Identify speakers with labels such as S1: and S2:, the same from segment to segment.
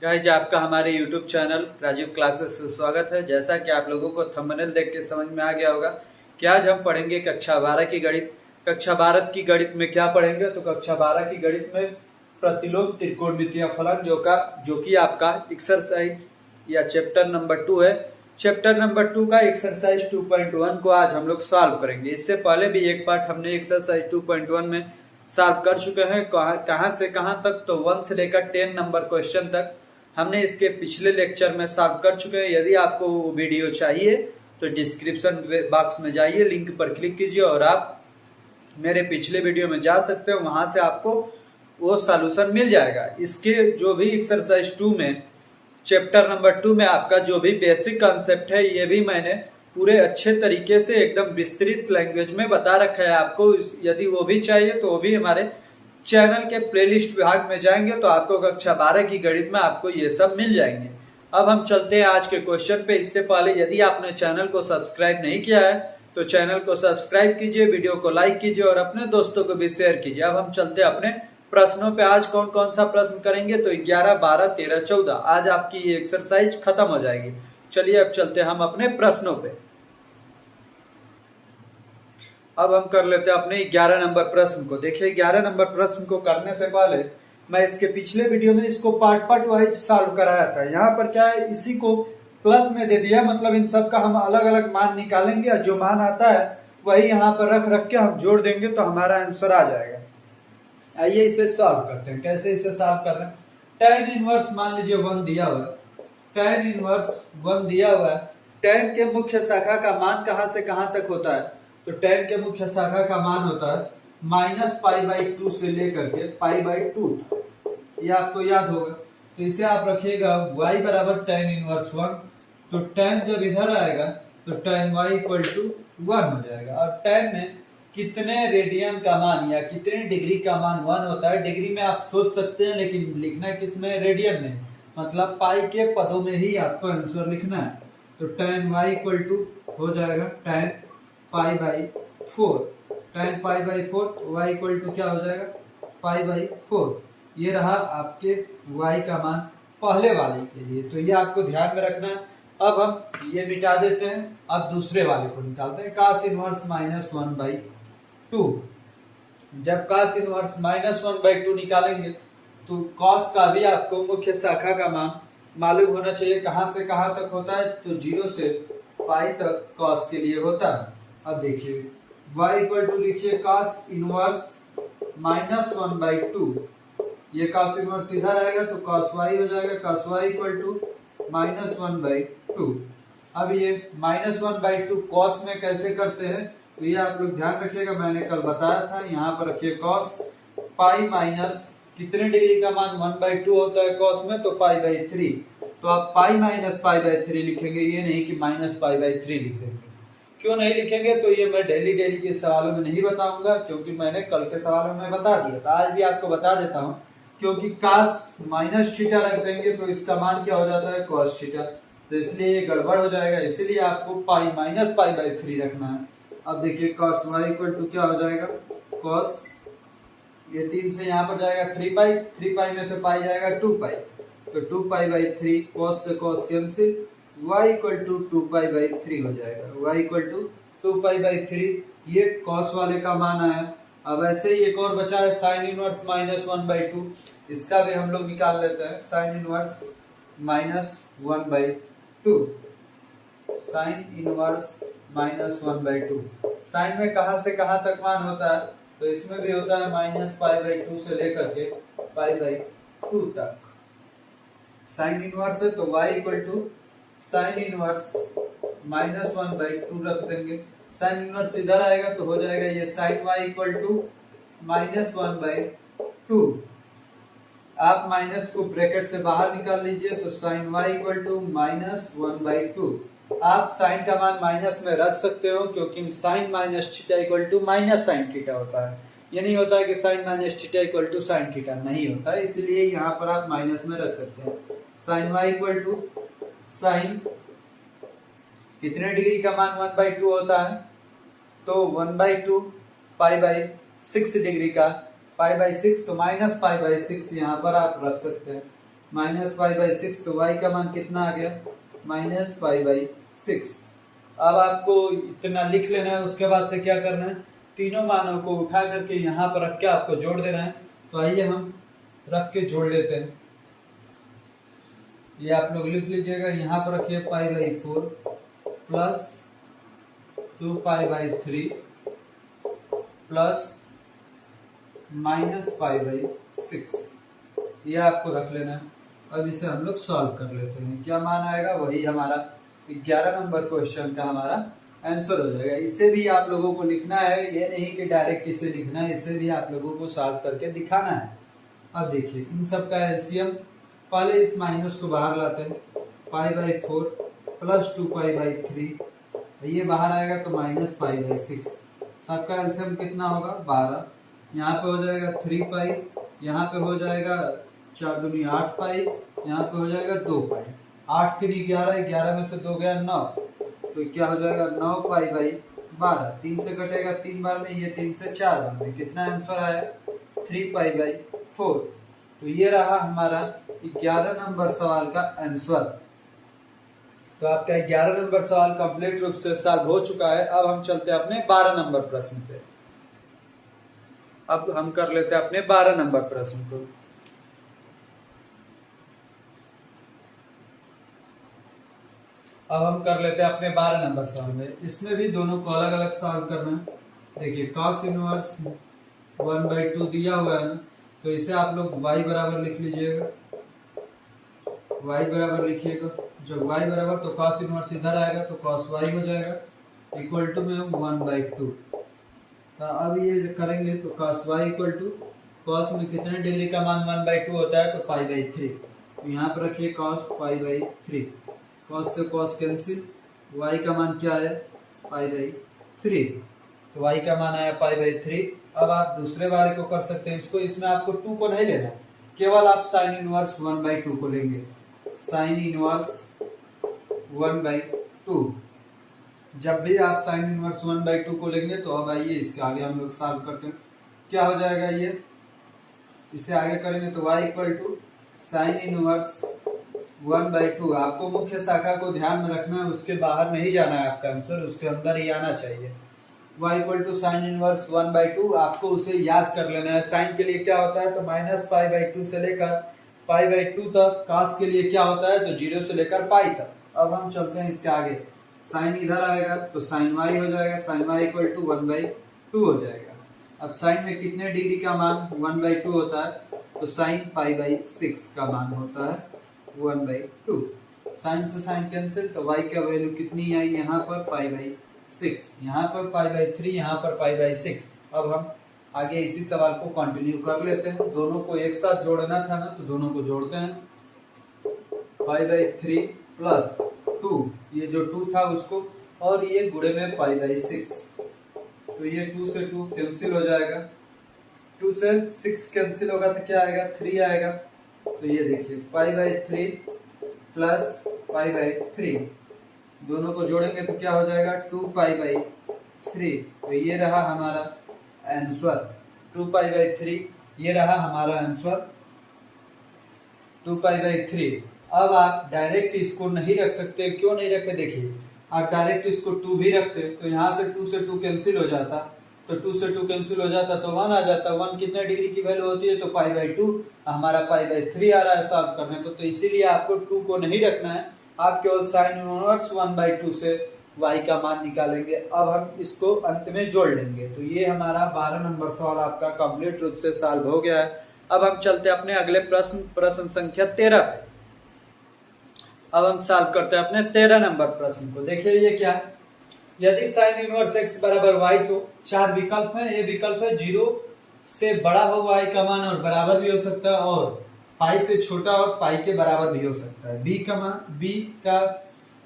S1: Guys आपका हमारे YouTube channel Rajiv classes में स्वागत है। जैसा कि आप लोगों को थंबनेल देख के समझ में आ गया होगा कि आज हम पढ़ेंगे कक्षा 12 की गणित। कक्षा 12 की गणित में क्या पढ़ेंगे तो कक्षा 12 की गणित में प्रतिलोम त्रिकोणमितीय फलन जो कि आपका एक्सरसाइज या चैप्टर नंबर 2 है। चैप्टर नंबर 2 का एक्सरसाइज 2.1 को आज हम लोग सॉल्व करेंगे। इससे पहले भी एक पार्ट हमने एक्सरसाइज 2.1 में सॉल्व कर चुके हैं। कहाँ से कहाँ तक तो 1 से लेकर 10 नंबर क्वेश्चन तक हमने इसके पिछले लेक्चर में सॉल्व कर चुके हैं। यदि आपको वो वीडियो चाहिए तो डिस्क्रिप्शन बॉक्स में जाइए, लिंक पर क्लिक कीजिए और आप मेरे पिछले वीडियो में जा सकते हो। वहां से आपको वो सॉल्यूशन मिल जाएगा। इसके जो भी एक्सरसाइज 2 में चैप्टर नंबर 2 में आपका जो भी बेसिक कॉन्सेप्ट है ये भी मैंने पूरे अच्छे तरीके से एकदम विस्तृत लैंग्वेज में बता रखा है आपको। यदि वो भी चाहिए तो वो भी हमारे चैनल के प्लेलिस्ट विभाग में जाएंगे तो आपको कक्षा 12 की गणित में आपको ये सब मिल जाएंगे। अब हम चलते हैं आज के क्वेश्चन पे। इससे पहले यदि आपने चैनल को सब्सक्राइब नहीं किया है तो चैनल को सब्सक्राइब कीजिए, वीडियो को लाइक कीजिए और अपने दोस्तों को भी शेयर कीजिए। अब हम चलते हैं अपने प्रश्नों पे। आज कौन कौन सा प्रश्न करेंगे तो 11, 12, 13, 14 आज आपकी ये एक्सरसाइज खत्म हो जाएगी। चलिए अब चलते हैं हम अपने प्रश्नों पे। अब हम कर लेते हैं अपने 11 नंबर प्रश्न को। देखिए 11 नंबर प्रश्न को करने से पहले मैं इसके पिछले वीडियो में इसको पार्ट वाइज सॉल्व कराया था। यहाँ पर क्या है, इसी को प्लस में दे दिया, मतलब इन सब का हम अलग अलग मान निकालेंगे और जो मान आता है वही यहाँ पर रख रख के हम जोड़ देंगे तो हमारा आंसर आ जाएगा। आइए इसे सॉल्व करते हैं। कैसे इसे सॉल्व कर रहे हैं, tan इनवर्स मान लीजिए 1 दिया हुआ है। tan इनवर्स 1 दिया हुआ है। tan के मुख्य शाखा का मान कहां से कहां तक होता है तो tan के मुख्य शाखा का मान होता है -π/2 से लेकर के π/2 तक। ये आपको याद होगा। तो इसे आप रखिएगा y बराबर tan इनवर्स 1। तो tan जब इधर आएगा तो tan y इक्वल टू 1 हो जाएगा। और tan में कितने रेडियन का मान या कितने डिग्री का मान 1 होता है। डिग्री में आप सोच सकते हैं लेकिन लिखना किस में, रेडियन में, मतलब पाई के पदों में ही आपको आंसर लिखना है। तो tan y इक्वल टू हो जाएगा tan π/4। tan π/4 तो y इक्वल टू क्या हो जाएगा π/4। ये रहा आपके y का मान पहले वाले के लिए। तो ये आपको ध्यान में रखना है। अब हम ये मिटा देते हैं। अब दूसरे वाले को निकालते हैं। cos inverse -1/2। जब cos इनवर्स -1/2 निकालेंगे तो cos का भी आपको मुख्य शाखा का मान मालूम होना चाहिए। कहां से कहां तक होता है तो 0 से पाई तक cos के लिए होता है। अब देखिए y इक्वल टू लिखिए cos इनवर्स -1/2। ये cos इनवर्स इधर आएगा तो cos y हो जाएगा। cos y equal to -1/2। अब ये -1/2 cos में कैसे करते हैं तो ये आप लोग ध्यान रखिएगा, मैंने कल बताया था। यहाँ पर रखिए cos पाई माइनस कितने डिग्री का मान 1/2 होता है cos में तो π/3। तो आप पाई माइनस π/3 लिखेंगे, ये नहीं कि -π/3 लिख देंगे। क्यों नहीं लिखेंगे तो ये मैं डेली के सवालों में नहीं बताऊंगा, क्योंकि मैंने कल के सवालों में बता दिया था। आज भी आपको बता देता हूं, क्योंकि cos -थीटा रख देंगे तो इसका मान क्या हो जाता है cos थीटा, तो इसलिए ये गड़बड़ हो जाएगा। इसलिए आपको पाई माइनस π/3 रखना है। अब देखिए cos y इक्वल टू क्या हो जाएगा cos, ये 3 से यहाँ पर जाएगा 3π में से पाई जाएगा 2π, तो 2π/3 cos से cos cancel, y equal to 2π/3 हो जाएगा। y इक्वल टू 2π/3 ये cos वाले का मान आया। अब ऐसे ही एक और बचा है sin इनवर्स -1/2। इसका भी हम लोग निकाल लेते हैं। sin inverse -1/2, sin inverse -1/2। sin में कहां से कहां तक मान होता है तो इसमें भी होता है -π/2 से लेकर के π/2 तक। sin इनवर्स है तो y equal to sin inverse -1/2 रख देंगे। sin इनवर्स इधर आएगा तो हो जाएगा ये sin y इक्वल टू -1/2। आप माइनस को ब्रैकेट से बाहर निकाल लीजिए तो sin y इक्वल टू -1/2। आप साइन का मान माइनस में रख सकते हो, क्योंकि sin -theta equal to -sin theta होता है। ये नहीं होता है कि sin -theta equal to sin theta, नहीं होता है। इसलिए यहाँ पर आप माइनस में रख सकते हैं। sin y equal to sin कितने डिग्री का मान 1/2 होता है तो 1/2 π/6 डिग्री का, π/6 तो -π/6 यहाँ पर आप रख सकते हैं। माइनस पाई बाई 6, तो y का मान कितना आ गया, माइनस पाई बाई 6। अब आपको इतना लिख लेना है, उसके बाद से क्या करना है, तीनों मानों को उठा करके यहाँ पर रख के आपको जोड़ देना है। तो आइए हम रख के जोड़ लेते हैं। ये आप लोग लिख लीजिएगा, यहाँ पर रखिए pi by 4 plus 2 pi by 3 plus minus pi by 6, ये आपको रख लेना है। अब इसे हम लोग सॉल्व कर लेते हैं, क्या मान आएगा, वही हमारा 11 नंबर क्वेश्चन का हमारा आंसर हो जाएगा। इसे भी आप लोगों को लिखना है, ये नहीं कि डायरेक्ट इसे लिखना है, इसे भी आप लोगों को सॉल्व करके दिखाना है। अब देखिए इन सब का एलसीएम, पहले इस माइनस को बाहर लाते हैं, pi by 4 plus 2 pi by 3, ये बाहर आएगा तो माइनस पाई बाई 6, सबका एलसीएम कितना होगा 12, यहाँ पे हो जाएगा 3 पाई, यहाँ पे हो जाएगा 4 दूनी 8 पाई, यहाँ पे हो जाएगा 2 पाई, 8 3 11, 11 में से 2 गया 9, तो क्या हो जाएगा 9 पाई बाई 12, 3 से कटेगा 3 बार में, ये 3 से 4 बार में, कितना आंसर आया 3 पाई बाई 4। तो ये रहा हमारा 11 नंबर सवाल का आंसर। तो आपका 11 नंबर सवाल कंप्लीट रूप से सॉल्व हो चुका है। अब हम चलते हैं अपने 12 नंबर प्रश्न पे। अब हम कर लेते हैं अपने 12 नंबर प्रश्न को। अब हम कर लेते हैं अपने 12 नंबर सवाल में। इसमें भी दोनों को अलग अलग सॉल्व करना है। देखिए cos इनवर्स 1/2 दिया हुआ है ना, तो इसे आप लोग y बराबर लिख लीजिएगा, y बराबर लिखिएगा। जब y बराबर तो cos इनवर्स इधर आएगा तो cos y हो जाएगा, इक्वल टू में 1/2। तो अब ये करेंगे तो cos y equal to, cos में कितने डिग्री का मान 1/2 होता है तो पाई बाई 3, तो यहाँ पर रखिए cos पाई बाई 3, cos से cos कैंसिल, y का मान क्या है पाई बाई 3, तो y का मान आया पाई बाई 3। अब आप दूसरे वाले को कर सकते हैं, इसको इसमें आपको 2 को नहीं लेना, केवल आप साइन इनवर्स 1/2 को लेंगे, साइन इनवर्स 1/2। जब भी आप साइन इनवर्स 1/2 को लेंगे तो अब आइए इसके आगे हम लोग सॉल्व करते हैं। क्या हो जाएगा, ये इसे आगे करेंगे तो y equal to sine inverse 1/2। आपको मुख्य शाखा को ध्यान में रखना है, उसके बाहर नहीं जाना है, आपका आंसर उसके अंदर ही आना चाहिए। y equal to sine inverse 1/2, आपको उसे याद कर लेना है। साइन के लिए क्या होता है तो माइनस पाई बाई 2 से लेकर पाई बाई 2 तक, cos के लिए क्या होता है तो 0 से लेकर पाई तक। अब हम चलते हैं इसके आगे, साइन इधर आएगा तो साइन y हो जाएगा, साइन y इक्वल टू 1/2 हो जाएगा। अब साइन में कितने डिग्री का मान 1/2 होता है तो साइन पाई बाई 6 का मान होता है 1/2। साइन से साइन कैंसिल, तो y का वैल्यू कितनी आई यहाँ पर पाई बाई 6, यहाँ पर पाई बाई 3, यहाँ पर पाई बाई 6। अब हम आगे इसी सवाल को कंटिन्यू कर लेते हैं। दोनों को एक साथ जोड़ना था ना, तो दोनों को जोड़ते हैं, पाई बाई 3 प्लस 2, ये जो 2 था उसको, और ये गुणे में पाई बाई 6, तो ये 2 से 2 कैंसिल हो जाएगा, 2 से 6 कैंसिल होगा तो क्या आएगा 3 आएगा। तो ये देखिए pi by 3 plus pi by 3, दोनों को जोड़ेंगे तो क्या हो जाएगा 2 पाई बाई 3। तो ये रहा हमारा आंसर 2 पाई बाई 3, ये रहा हमारा आंसर 2 पाई बाई 3। अब आप डायरेक्ट इसको नहीं रख सकते, क्यों नहीं रखे, देखिए आप डायरेक्ट इसको 2 भी रखते तो यहाँ से 2 से 2 कैंसिल हो जाता, तो 2 से 2 कैंसिल हो जाता तो 1 आ जाता। 1 कितने डिग्री की वैल्यू होती है तो पाई बाई 2, हमारा पाई बाई 3 आ रहा है सॉल्व करने को, तो इसीलिए आपको 2 को नहीं रखना है, आप केवल साइन इनवर्स 1/2 से y का मान निकालेंगे। अब हम इसको अंत में जोड़ लेंगे। तो ये हमारा 12 नंबर सवाल आपका कंप्लीट रूप से सॉल्व हो गया है। अब हम चलते हैं अपने अगले प्रश्न संख्या 13 पे। अब हम सॉल्व करते हैं अपने 13 नंबर प्रश्न को। देखिए ये क्या है, यदि साइन इनवर्स x बराबर y, तो 4 विकल्प है। ये विकल्प है 0 से बड़ा हो y का मान और बराबर भी हो सकता है, और पाई से छोटा और पाई के बराबर भी हो सकता है।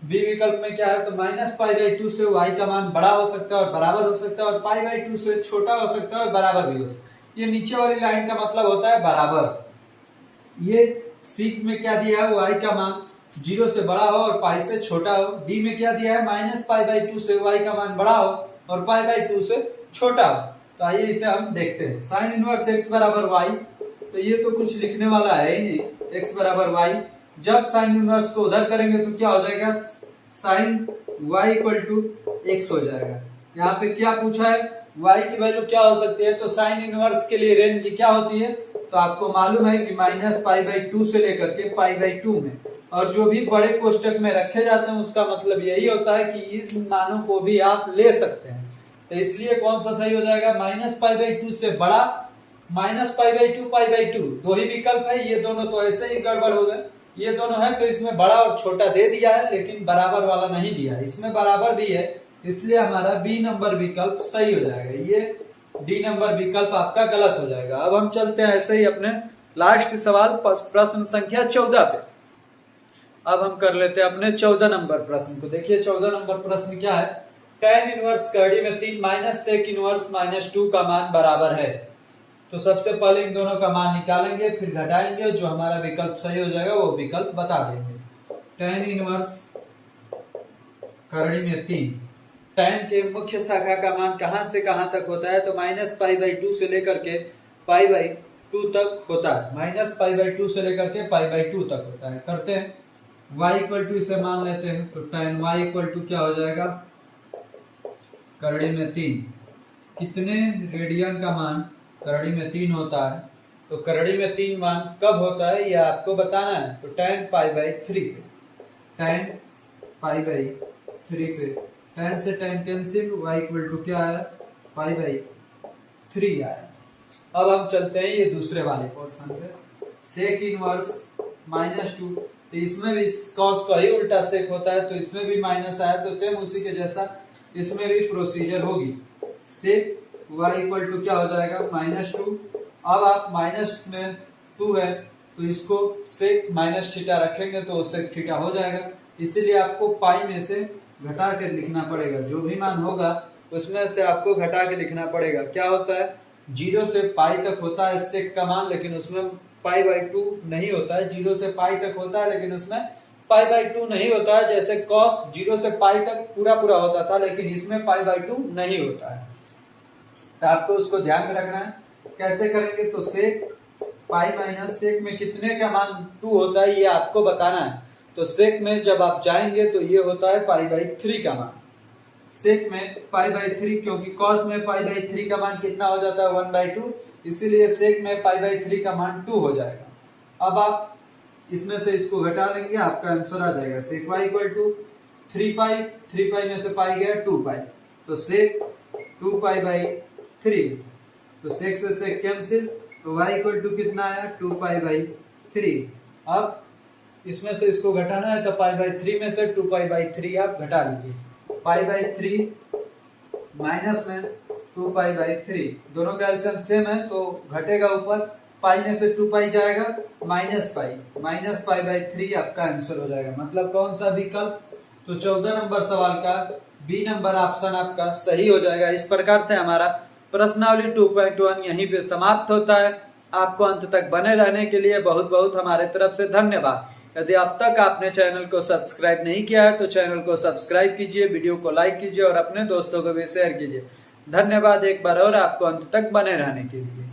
S1: बी विकल्प में क्या है तो माइनस पाई बाई 2 से y का मान बड़ा हो सकता है और बराबर हो सकता है, और पाई बाई 2 से छोटा हो सकता है और बराबर भी हो सकता है। ये नीचे वाली लाइन का मतलब होता है बराबर। ये सीख में क्या दिया है y का मान 0 से बड़ा हो और पाई से छोटा हो। डी में क्या दिया है माइनस पाई बाई 2 से y का मान बड़ा हो और पाई बाई 2 से छोटा हो। तो आइए इसे हम देखते हैं। साइन इनवर्स x बराबर y, तो ये तो कुछ लिखने वाला है ही नहीं, x बराबर y। जब साइन इनवर्स को उधर करेंगे तो क्या हो जाएगा, sine y equal to x हो जाएगा। यहाँ पे क्या पूछा है, y की वैल्यू क्या हो सकती है, तो साइन इनवर्स के लिए रेंज क्या होती है, तो आपको मालूम है कि -π/2 से लेकर के π/2 में, और जो भी बड़े कोष्टक में रखे जाते हैं उसका मतलब यही होता है कि इस मानों को भी आप ले सकते हैं। तो इसलिए कौन सा सही हो जाएगा, -π/2 से बड़ा, -π/2 π/2 दो ही विकल्प है, ये दोनों तो ऐसे ही गड़बड़ हो गए। ये दोनों है तो इसमें बड़ा और छोटा दे दिया है, लेकिन बराबर वाला नहीं दिया है, इसमें बराबर भी है, इसलिए हमारा बी नंबर विकल्प सही हो जाएगा। ये डी नंबर विकल्प आपका गलत हो जाएगा। अब हम चलते हैं ऐसे ही अपने लास्ट सवाल प्रश्न संख्या 14 पे। अब हम कर लेते हैं अपने 14 नंबर प्रश्न को। देखिए 14 नंबर प्रश्न क्या है, tan इनवर्स कड़ी में 3 माइनस सेक इनवर्स -2 का मान बराबर है। तो सबसे पहले इन दोनों का मान निकालेंगे, फिर घटाएंगे, जो हमारा विकल्प सही हो जाएगा वो विकल्प बता देंगे। tan इनवर्स कड़ी में 3, tan के मुख्य शाखा का मान कहां से कहां तक होता है, तो -π/2 से लेकर के π/2 तक होता है, -π/2 से लेकर के π/2 तक होता है। करते हैं y इक्वल टू इसे मान लेते हैं, तो tan y इक्वल टू क्या हो जाएगा, करड़ी में 3, कितने रेडियन का मान करड़ी में 3 होता है, तो करड़ी में 3 मान कब होता है ये आपको बताना है। तो tan π/3 पे, tan π/3 पे, tan से tan cancel, y equal to क्या आया, π/3 आया। अब हम चलते हैं ये दूसरे वाले पोर्शन पे, सेक इनवर्स -2, तो इसमें भी cos का ही उल्टा सेक होता है, तो इसमें भी माइनस आया, तो सेम उसी के जैसा इसमें भी प्रोसीजर होगी। सेक y इक्वल टू क्या हो जाएगा, -2। अब आप माइनस में 2 है तो इसको सेक -θ रखेंगे तो सेक थीटा हो जाएगा। इसीलिए आपको पाई में से घटा कर लिखना पड़ेगा, जो भी मान होगा उसमें से आपको घटा के लिखना पड़ेगा। क्या होता है, 0 से पाई तक होता है सेक का मान, लेकिन उसमें π/2 नहीं होता है। 0 से पाई तक होता है लेकिन उसमें π/2 नहीं होता है। जैसे cos 0 से पाई तक पूरा होता था, लेकिन इसमें π/2 नहीं होता है, तो आपको उसको ध्यान में रखना है। कैसे करेंगे, तो सेक पाई माइनस सेक में कितने का मान 2 होता है ये आपको बताना है। तो सेक में जब आप जाएंगे तो ये होता है π/3 का मान, सेक में π/3, क्योंकि कॉस में π/3 का मान कितना हो जाता है, 1/2, इसीलिए सेक में π/3 का मान 2 हो जाएगा। अब आप इसमें से इसको घटा लेंगे, आपका आंसर आ जाएगा सेक y इक्वल टू 3π में से पाई गया 2π, तो सेक 2π/3, तो सेक से सेक कैंसिल, तो y इक्वल टू कितना आया, 2π/3। अब इसमें से इसको घटाना है तो π/3 में से 2π/3 आप घटा लीजिए, π/3 माइनस में 2π/3, दोनों का एलसीएम सेम है तो घटेगा ऊपर, पाई में से 2π जाएगा, -π/3 आपका आंसर हो जाएगा। मतलब कौन सा विकल्प, तो 14 नंबर सवाल का बी नंबर ऑप्शन आपका सही हो जाएगा। इस प्रकार से हमारा प्रश्नावली 2.1 यहीं पे समाप्त होता है। आपको अंत तक बने रहने के लिए बहुत बहुत हमारे तरफ से धन्यवाद। यदि अब तक आपने चैनल को सब्सक्राइब नहीं किया है तो चैनल को सब्सक्राइब कीजिए, वीडियो को लाइक कीजिए और अपने दोस्तों को भी शेयर कीजिए। धन्यवाद एक बार और आपको अंत तक बने रहने के लिए।